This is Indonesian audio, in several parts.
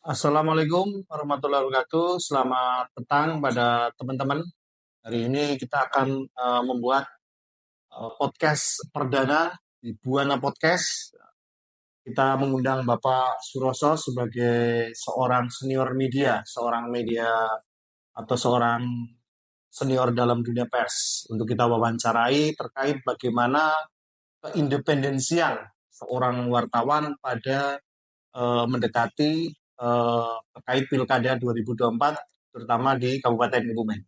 Assalamualaikum warahmatullahi wabarakatuh. Selamat petang pada teman-teman. Hari ini kita akan membuat podcast perdana di Buana Podcast. Kita mengundang Bapak Suroso sebagai seorang senior media, seorang media atau seorang senior dalam dunia pers untuk kita wawancarai terkait bagaimana keindependensian seorang wartawan pada mendekati terkait Pilkada 2024, terutama di Kabupaten Kebumen.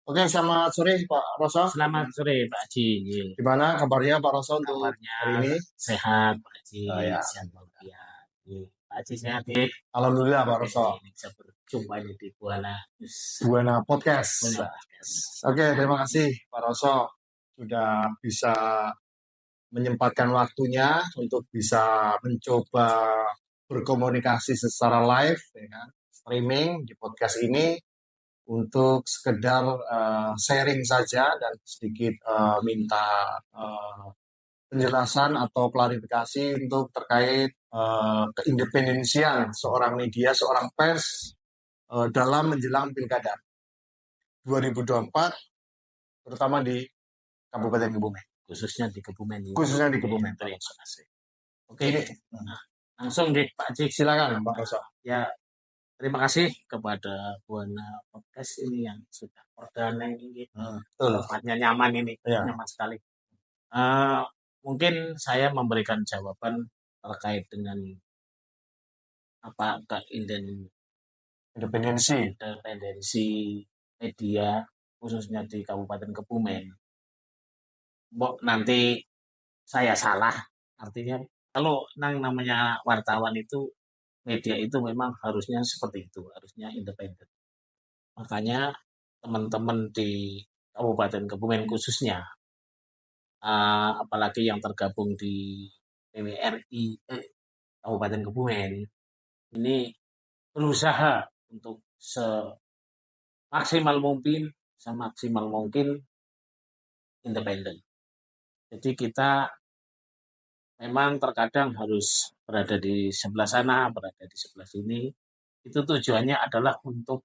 Oke, selamat sore Pak Roso. Selamat sore Pak Haji. Gimana kabarnya Pak Roso untuk Kabarnya hari ini? sehat Pak Haji. Ya. Sehat walafiat. Pak Haji sehat ya. Alhamdulillah Pak Roso. Ini bisa berjumpa ini di Buana Podcast. Oke, terima kasih Pak Roso sudah bisa menyempatkan waktunya untuk bisa mencoba berkomunikasi secara live, ya kan? Streaming di podcast ini untuk sekedar sharing saja dan sedikit minta penjelasan atau klarifikasi untuk terkait keindependensian seorang media, seorang pers dalam menjelang Pilkada 2024, terutama di Kabupaten Kebumen. Khususnya di Kebumen. Terima kasih. Oke, langsung deh Pak Haji. Silakan Pak Roso. Ya, terima kasih kepada Buana Podcast ini yang sudah perdana ini. Tempatnya nyaman ini, nyaman sekali. Mungkin saya memberikan jawaban terkait dengan apa independensi media khususnya di Kabupaten Kebumen. Nanti saya salah, artinya kalau namanya wartawan itu, media itu memang harusnya seperti itu, harusnya independen. Makanya teman-teman di Kabupaten Kebumen khususnya, apalagi yang tergabung di PWRI Kabupaten Kebumen, ini berusaha untuk semaksimal mungkin independen. Jadi kita memang terkadang harus berada di sebelah sana, berada di sebelah sini. Itu tujuannya adalah untuk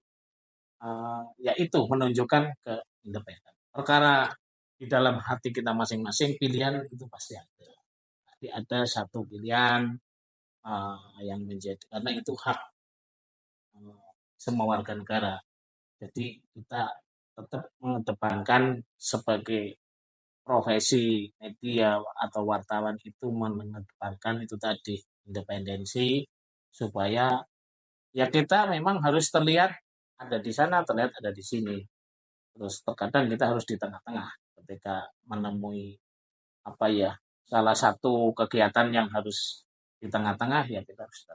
yaitu menunjukkan ke independen. Perkara di dalam hati kita masing-masing, pilihan itu pasti ada. Pasti ada satu pilihan yang menjadi, karena itu hak semua warga negara. Jadi kita tetap mengedepankan sebagai profesi media atau wartawan itu mengedepankan itu tadi independensi, supaya ya kita memang harus terlihat ada di sana, terlihat ada di sini. Terus terkadang kita harus di tengah-tengah ketika menemui salah satu kegiatan yang harus di tengah-tengah, ya kita harus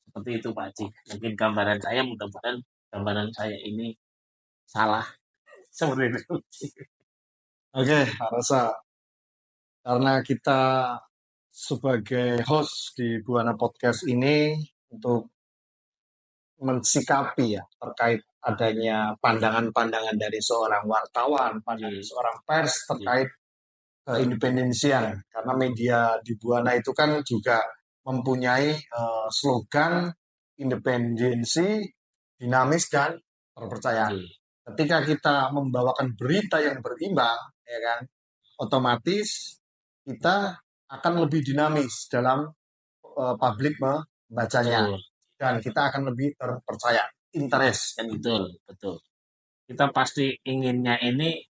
seperti itu Pak Haji. Mungkin gambaran saya, mudah-mudahan gambaran saya ini salah seperti itu. Oke, Pak Rosa. Karena kita sebagai host di Buana Podcast ini untuk mensikapi ya terkait adanya pandangan-pandangan dari seorang wartawan, pandangan seorang pers terkait keindependensian. Karena media di Buana itu kan juga mempunyai slogan independensi, dinamis dan terpercaya. Ketika kita membawakan berita yang berimbang, ya kan, otomatis kita akan lebih dinamis dalam publik membacanya. Dan kita akan lebih terpercaya, interest. Dan betul. Kita pasti inginnya ini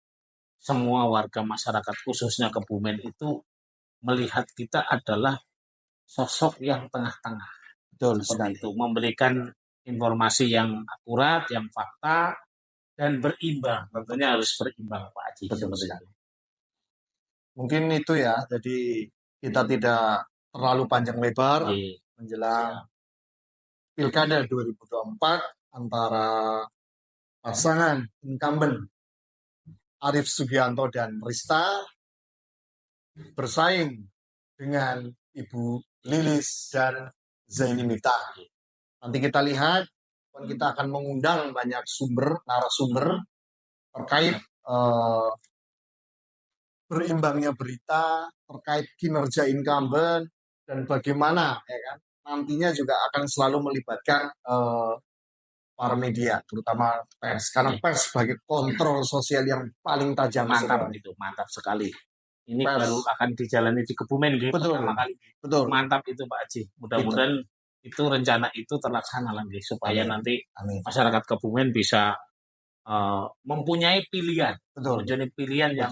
semua warga masyarakat khususnya Kebumen itu melihat kita adalah sosok yang tengah-tengah. Betul sekali. Itu memberikan informasi yang akurat, yang fakta, dan berimbang. Tentunya harus berimbang Pak Haji. Betul sekali. Mungkin itu ya, jadi kita tidak terlalu panjang lebar menjelang Pilkada 2024 antara pasangan incumbent Arief Sugianto dan Rista bersaing dengan Ibu Lilis dan Zaini Miftah. Nanti kita lihat, kita akan mengundang banyak narasumber terkait berimbangnya berita, terkait kinerja incumbent dan bagaimana ya kan nantinya juga akan selalu melibatkan para media, terutama pers. Karena pers sebagai kontrol sosial yang paling tajam. Mantap sebenarnya. itu, mantap sekali. Ini Pers. baru akan dijalani di Kebumen gitu Betul. pertama kali. Betul. Mantap itu Pak Haji. Mudah-mudahan itu rencana itu terlaksana lagi supaya nanti masyarakat Kebumen bisa mempunyai pilihan. Mempunyai pilihan yang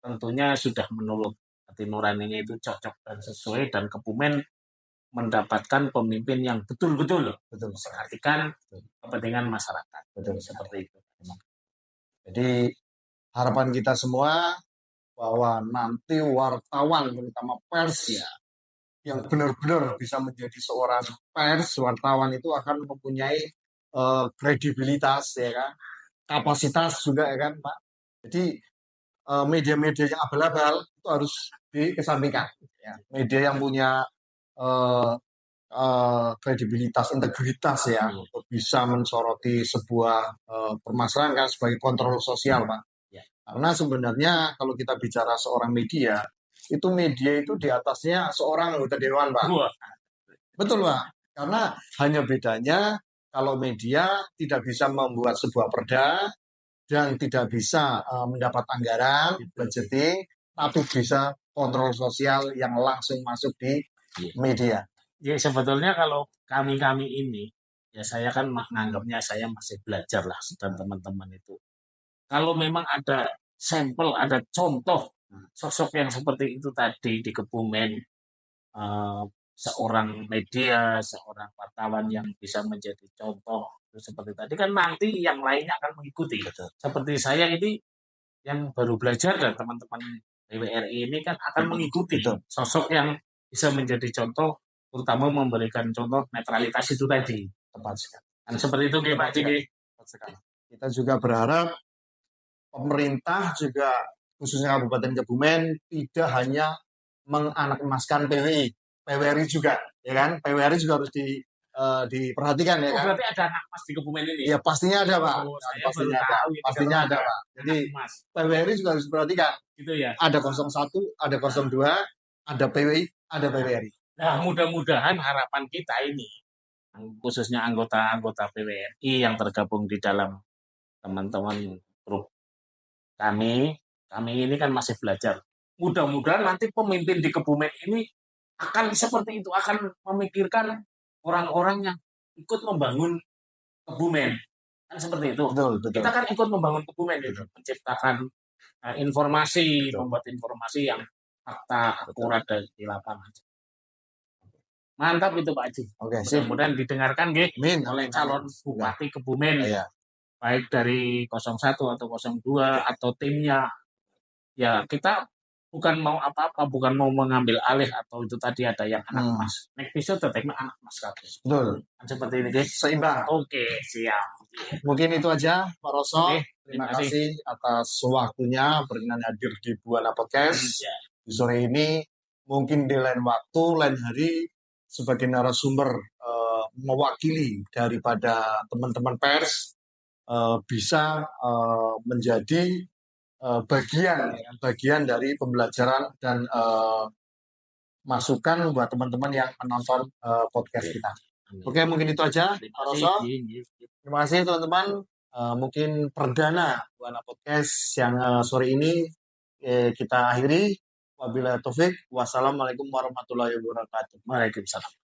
tentunya sudah menurut hati nuraninya itu cocok dan sesuai, dan Kebumen mendapatkan pemimpin yang betul-betul memperhatikan kepentingan masyarakat. Seperti itu. Jadi harapan kita semua bahwa nanti wartawan, terutama pers yang benar-benar bisa menjadi seorang pers, wartawan itu akan mempunyai kredibilitas, ya kan, kapasitas juga, ya kan, Pak. Jadi media-media yang abal-abal itu harus dikesampingkan. Ya. Media yang punya kredibilitas, integritas ya, untuk bisa mensoroti sebuah permasalahan kan sebagai kontrol sosial, Pak. Karena sebenarnya kalau kita bicara seorang media itu di atasnya seorang anggota dewan, Pak. Betul, Pak. Karena hanya bedanya kalau media tidak bisa membuat sebuah perda dan tidak bisa mendapat anggaran, budgeting, tapi bisa kontrol sosial yang langsung masuk di media. Ya sebetulnya kalau kami ini, ya saya kan menganggapnya saya masih belajar lah, dan teman-teman itu. Kalau memang ada sampel, ada contoh sosok yang seperti itu tadi di Kebumen, seorang media, seorang wartawan yang bisa menjadi contoh seperti tadi, kan nanti yang lainnya akan mengikuti. Seperti saya ini yang baru belajar, dan teman-teman TWRI ini kan akan mengikuti sosok yang bisa menjadi contoh, terutama memberikan contoh netralitas itu tadi. Tepat sekali. Dan seperti itu Pak Ciki. Kita juga berharap pemerintah juga khususnya Kabupaten Kebumen tidak hanya menganak-emaskan PWRI juga, ya kan? PWRI juga harus diperhatikan, ya kan? Berarti ada anak mas di Kebumen ini? Ya pastinya ada, Pak. Pastinya ada, Pak. Jadi PWRI juga harus diperhatikan. Gitu ya. Ada 01, ada 02, ada PWI, ada PWRI. Nah, mudah-mudahan harapan kita ini, khususnya anggota-anggota PWRI yang tergabung di dalam teman-teman grup kami ini kan masih belajar. Mudah-mudahan nanti pemimpin di Kebumen ini akan seperti itu, akan memikirkan orang-orang yang ikut membangun Kebumen. Kan seperti itu. Betul. Kita kan ikut membangun Kebumen, gitu. Menciptakan informasi, membuat informasi yang fakta, akurat di lapangan. Mantap itu Pak Haji. Oke, mudah-mudahan didengarkan oleh calon Bupati Kebumen. Baik dari 01 atau 02 atau timnya. Ya kita bukan mau apa-apa, bukan mau mengambil alih atau itu tadi ada yang anak emas. Nek bisa tetap anak emas kabeh. Betul. Seperti ini guys. Seimbang. Oke, siap. Mungkin itu aja Pak Roso. Terima kasih atas waktunya berkenan hadir di Buana Podcast. Di sore ini mungkin di lain waktu, lain hari sebagai narasumber mewakili daripada teman-teman pers bisa menjadi bagian dari pembelajaran dan masukan buat teman-teman yang menonton podcast kita. Oke, mungkin itu aja Pak Roso. Terima kasih teman-teman. Mungkin perdana Buana Podcast yang sore ini kita akhiri. Wabillahi taufik. Wassalamualaikum warahmatullahi wabarakatuh. Waalaikumsalam.